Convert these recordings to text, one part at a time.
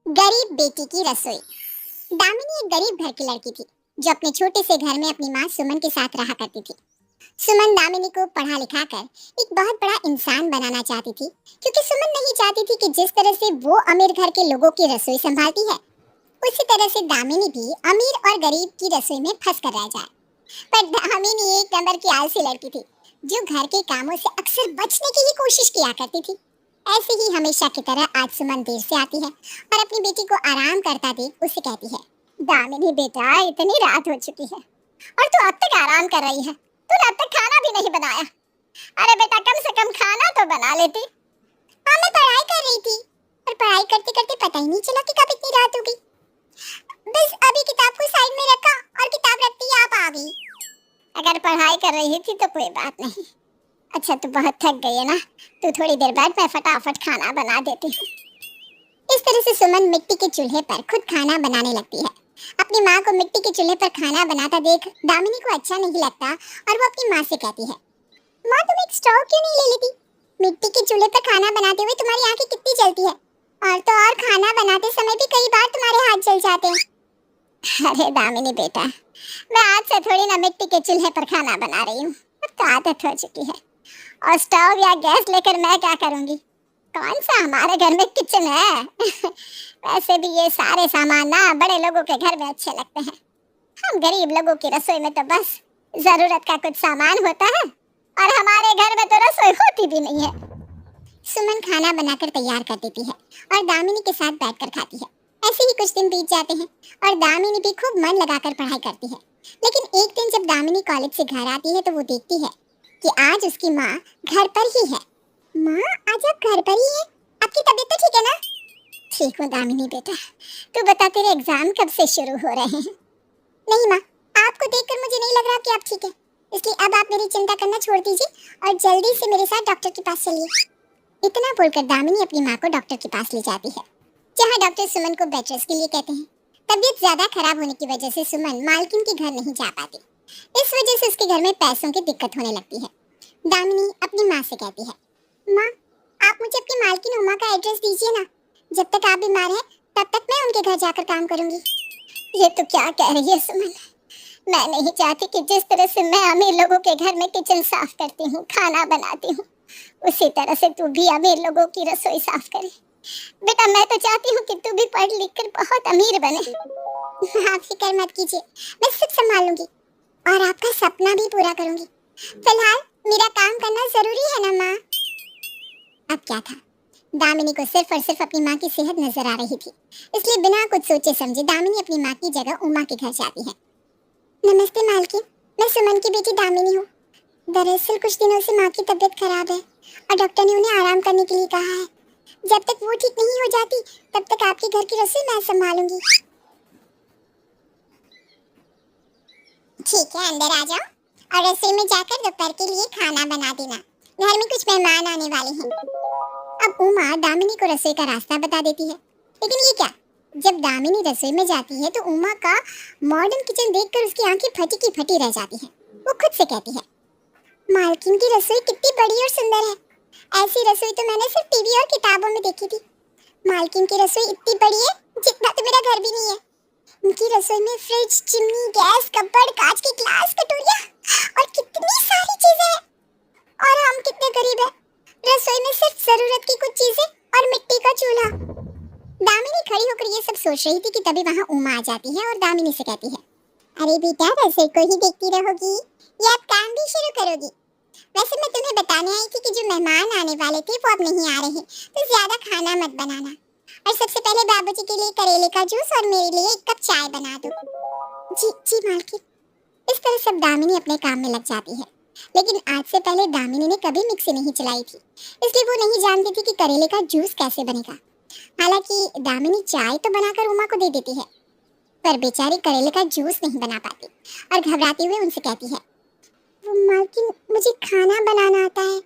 गरीब बेटी की रसोई। दामिनी एक गरीब घर की लड़की थी जो अपने छोटे से घर में अपनी माँ सुमन के साथ रहा करती थी। सुमन दामिनी को पढ़ा लिखा कर एक बहुत बड़ा इंसान बनाना चाहती थी, क्योंकि सुमन नहीं चाहती थी कि जिस तरह से वो अमीर घर के लोगों की रसोई संभालती है, उसी तरह से दामिनी भी अमीर और गरीब की रसोई में फंस कर रह जाए। पर दामिनी एक नंबर की आलसी लड़की थी, जो घर के कामों से अक्सर बचने की ही कोशिश किया करती थी। ऐसे ही हमेशा की तरह आज सुमन देर से आती है और अपनी बेटी को आराम करता देख उससे कहती है, दामिनी बेटा, इतनी रात हो चुकी है और तू अब तक आराम कर रही है। तूने अब तक खाना भी नहीं बनाया। अरे बेटा, कम से कम खाना तो बना लेती। हाँ, मैं पढ़ाई कर रही थी और पढ़ाई करते करते पता ही नहीं चला कि कब इतनी रात हो गई। बस अभी किताब को साइड में रखा और किताब रखते ही आप आ गई। अगर पढ़ाई कर रही थी तो कोई बात नहीं। अच्छा, तू बहुत थक गई है ना, तू थोड़ी देर बाद मैं फटाफट खाना बना देती हूँ। इस तरह से सुमन मिट्टी के चूल्हे पर खुद खाना बनाने लगती है। अपनी माँ को मिट्टी के चूल्हे पर खाना बनाता देख दामिनी को अच्छा नहीं लगता और वो अपनी माँ से कहती है, माँ, तुम एक स्टोव क्यों नहीं ले लेती? मिट्टी के चूल्हे पर खाना बनाते हुए तुम्हारी आंखें कितनी जलती है, और तो और खाना बनाते समय भी कई बार तुम्हारे हाथ जल जाते हैं। अरे दामिनी बेटा, मैं आज से थोड़ी ना मिट्टी के चूल्हे पर खाना बना रही हूँ, अब तो आदत हो चुकी है। और स्टोव या गैस लेकर मैं क्या करूँगी? कौन सा हमारे घर में किचन है? वैसे भी ये सारे सामान ना बड़े लोगों के घर में अच्छे लगते हैं। हम गरीब लोगों की रसोई में तो बस जरूरत का कुछ सामान होता है, और हमारे घर में तो रसोई होती भी नहीं है। सुमन खाना बनाकर तैयार कर देती है और दामिनी के साथ बैठकर खाती है। ऐसे ही कुछ दिन बीत जाते हैं और दामिनी भी खूब मन लगाकर पढ़ाई करती है। लेकिन एक दिन जब दामिनी कॉलेज से घर आती है तो वो देखती है कि आज उसकी माँ घर पर ही है। माँ, आज आप घर पर ही हैं? आपकी तबीयत तो ठीक है ना? ठीक हूँ दामिनी बेटा, तू बता, तेरे एग्जाम कब से शुरू हो रहे हैं? नहीं माँ, आपको देखकर मुझे नहीं लग रहा कि आप ठीक है, इसलिए अब आप मेरी चिंता करना छोड़ दीजिए और जल्दी से मेरे साथ डॉक्टर के पास चलिए। इतना बोलकर दामिनी अपनी माँ को डॉक्टर के पास ले जाती है, जहाँ डॉक्टर सुमन को बेड रेस्ट के लिए कहते हैं। तबीयत ज्यादा खराब होने की वजह से सुमन मालकिन के घर नहीं जा पाती। इस वजह से उसके घर में पैसों की दिक्कत होने लगती है। दामिनी अपनी माँ से कहती है, माँ, आप मुझे अपनी मालकिन उमा का एड्रेस दीजिए ना। जब तक आप बीमार हैं तब तक मैं उनके घर जाकर काम करूंगी। ये तो क्या कह रही है सुमन? मैं नहीं चाहती कि जिस तरह से मैं अमीर लोगों के घर में किचन साफ करती हूँ, खाना बनाती हूँ, उसी तरह से तू भी अमीर लोगों की रसोई साफ करे। बेटा, मैं तो चाहती हूँ कि तू भी पढ़ लिख कर बहुत अमीर बने। आप फिक्र मत कीजिए, मैं सब संभालूंगी और आपका सपना भी पूरा करूंगी। फिलहाल मेरा काम करना जरूरी है ना माँ? अब क्या था, दामिनी को सिर्फ और सिर्फ अपनी माँ की सेहत नजर आ रही थी, इसलिए बिना कुछ सोचे समझे दामिनी अपनी माँ की जगह उमा के घर जाती है। नमस्ते मालकिन, मैं सुमन की बेटी दामिनी हूँ। दरअसल कुछ दिनों से माँ की तबीयत खराब है और डॉक्टर ने उन्हें आराम करने के लिए कहा है। जब तक वो ठीक नहीं हो जाती तब तक आपके घर की रसोई मैं संभालूंगी। ठीक है, अंदर आ जाओ और रसोई में जाकर दोपहर के लिए खाना बना देना। घर में कुछ मेहमान आने वाले हैं। अब उमा दामिनी को रसोई का रास्ता बता देती है। लेकिन ये क्या, जब दामिनी रसोई में जाती है तो उमा का मॉडर्न किचन देखकर उसकी आंखें फटी की फटी रह जाती हैं। वो खुद से कहती है, मालकिन की रसोई कितनी बड़ी और सुंदर है। ऐसी रसोई तो मैंने सिर्फ टीवी और किताबों में देखी थी। मालकिन की रसोई इतनी बड़ी है जितना तो मेरा घर भी नहीं है। उनकी रसोई में फ्रिज, चिमनी, गैस, कपबोर्ड, कांच के ग्लास, कटोरियां और कितनी सारी चीजें हैं। और हम कितने गरीब हैं, रसोई में सिर्फ जरूरत की कुछ चीजें और मिट्टी का चूल्हा। दामिनी खड़ी होकर ये सब सोच रही थी कि तभी वहाँ उमा आ जाती है और दामिनी से कहती है, अरे बेटा, रसोई को ही देखती रहोगी या अब काम भी शुरू करोगी? वैसे मैं तुम्हें बताने आई थी कि जो मेहमान आने वाले थे वो अब नहीं आ रहे, तो ज्यादा खाना मत बनाना। और सबसे पहले बाबूजी के लिए करेले का जूस और मेरे लिए एक कप चाय बना दो। जी जी मालकिन। इस तरह सब दामिनी अपने काम में लग जाती है। लेकिन आज से पहले दामिनी ने कभी मिक्सी नहीं चलाई थी, इसलिए वो नहीं जानती थी कि करेले का जूस कैसे बनेगा। हालांकि दामिनी चाय तो बनाकर उमा को दे देती है, पर बेचारी करेले का जूस नहीं बना पाती और घबराते हुए उनसे कहती है, मालकिन, मुझे खाना बनाना आता है,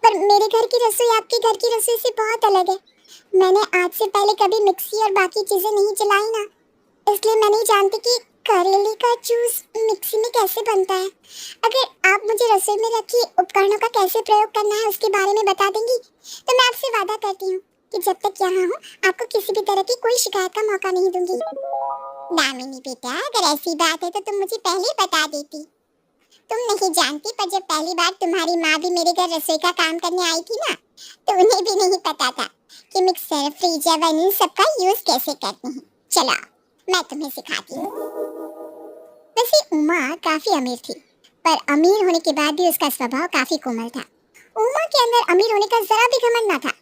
पर मेरे घर की रसोई आपके घर की रसोई से बहुत अलग है। मैंने आज से पहले कभी मिक्सी और बाकी चीजें नहीं चलाई ना, इसलिए मैं नहीं जानती कि करेले का जूस मिक्सी में कैसे बनता है। अगर आप मुझे रसोई में रखी उपकरणों का कैसे प्रयोग करना है उसके बारे में बता देंगी तो मैं आपसे वादा करती हूँ कि जब तक यहाँ हूँ आपको किसी भी तरह की कोई शिकायत का मौका नहीं दूंगी। दामिनी बेटा, अगर ऐसी बात है तो तुम मुझे पहले ही बता देती। तुम नहीं जानती, पर जब पहली बार तुम्हारी माँ भी मेरे घर रसोई का काम करने आई थी ना, तो उन्हें भी नहीं पता था कि मिक्सर, फ्रिज, ओवन इन सबका यूज कैसे करते हैं। चलो मैं तुम्हें सिखाती हूँ। वैसे उमा काफी अमीर थी, पर अमीर होने के बाद भी उसका स्वभाव काफी कोमल था। उमा के अंदर अमीर होने का जरा भी घमंड न था।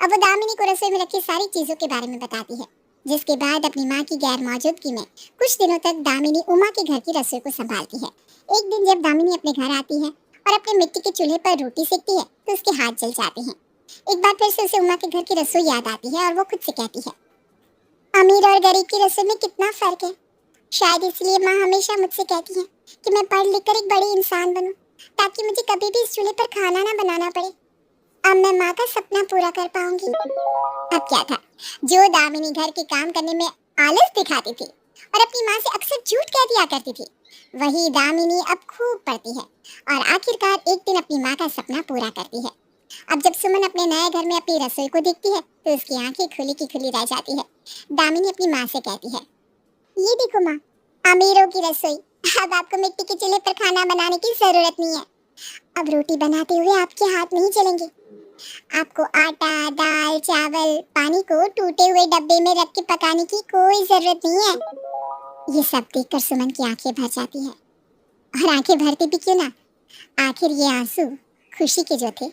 अब वो दामिनी को रसोई में रखी सारी चीजों के बारे में बताती है, जिसके बाद अपनी माँ की गैर मौजूदगी में कुछ दिनों तक दामिनी उमा के घर की रसोई को संभालती है। एक दिन जब दामिनी अपने घर आती है और अपने मिट्टी के चूल्हे पर रोटी सेकती है, तो उसके हाथ जल जाते हैं। एक बार फिर से उसे उमा के घर की रसोई याद आती है और वो खुद से कहती है, अमीर और गरीब की रसोई में कितना फर्क है। शायद इसलिए माँ हमेशा मुझसे कहती है कि मैं पढ़ लिख कर एक बड़ी इंसान बनूं, ताकि मुझे कभी भी इस चूल्हे पर खाना ना बनाना पड़े। अब मैं माँ का सपना पूरा कर पाऊंगी। अब क्या था, जो दामिनी घर के काम करने में आलस दिखाती थी और अपनी माँ से अक्सर झूठ कह दिया करती थी, वही दामिनी अब खूब पढ़ती है और आखिरकार एक दिन अपनी माँ का सपना पूरा करती है। अब जब सुमन अपने नए घर में अपनी रसोई को देखती है, तो उसकी आंखें खुली की खुली रह जाती है। दामिनी अपनी माँ से कहती है, ये देखो माँ, अमीरों की रसोई। अब आपको मिट्टी के चूल्हे पर खाना बनाने की जरूरत नहीं है। अब रोटी बनाते हुए आपके हाथ नहीं चलेंगे। आपको आटा, दाल, चावल, पानी को टूटे हुए डब्बे में रख के पकाने की कोई जरूरत नहीं है। ये सब देखकर सुमन की आंखें भर जाती हैं। और आंखें भरती भी क्यों ना, आखिर ये आंसू खुशी के जो थे